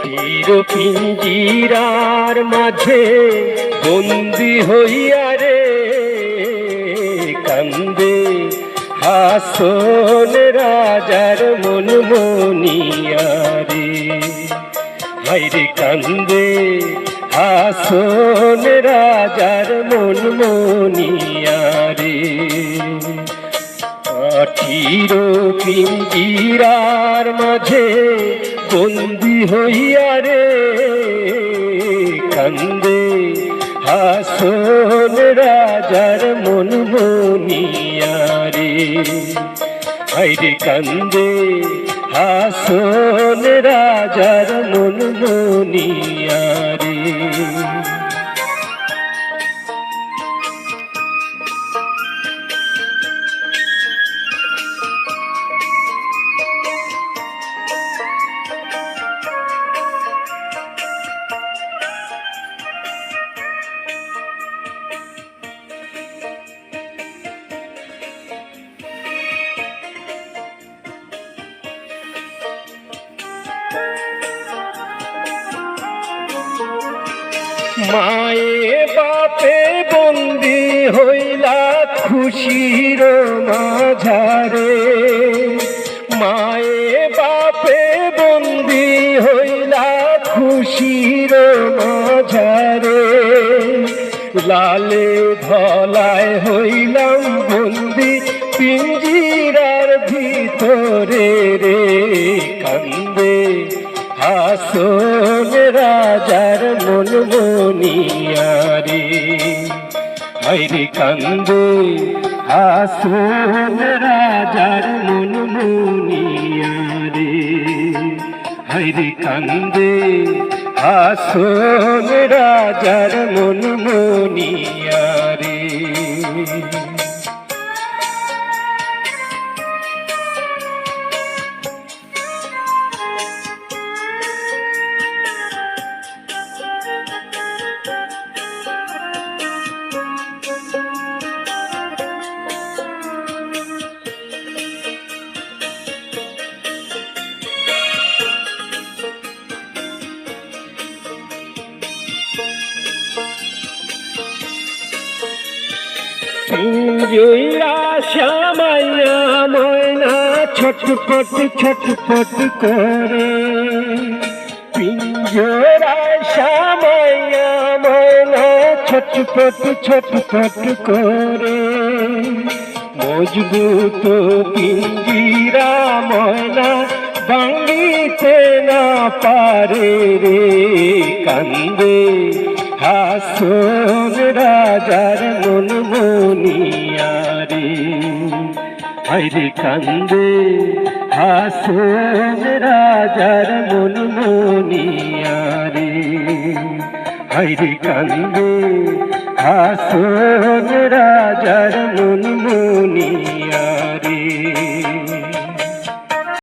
চির পিঞ্জিরার মাঝে বন্দি হইয়া রে কান্দে হাসন রাজার মন মনিয়া রে। হায়রে কান্দে হাসন রাজার মন মনিয়া রে। কাঠির পিঞ্জিরার মাঝে বন্দি হইয়া রে কান্দে হাসন রাজার মন মনিয়া রে। হায়রে কান্দে হাসন রাজার মন মনিয়া রে। মায়ে বাপে বন্দি হইলা খুশির মাঝারে। মায়ে বাপে বন্দি হইলা খুশির মাঝারে। লালে ধলায় হইলাম বন্দি পিঞ্জিরার ভিতরে রে কান্দে হাসন রাজার মন মনিয়া রে। হায়রে কান্দে হাসন রাজার মন মনিয়া রে। হায়রে কান্দে হাসন রাজার মন মনিয়া রে। পিঞ্জিরা শ্যামাইয়া ময়না ছটপট ছটপট করে। পিঞ্জিরা শ্যামাইয়া ময়না ছটপট ছটপট করে। মজবুত পিঞ্জিরা ময়না ভাঙিতে না পারে রে কান্দে হাসন রাজার মন মনিয়া রে। হায়রে কান্দে হাসন রাজার মন মনিয়া রে। হায়রে কান্দে হাসন রাজার মন মনিয়া।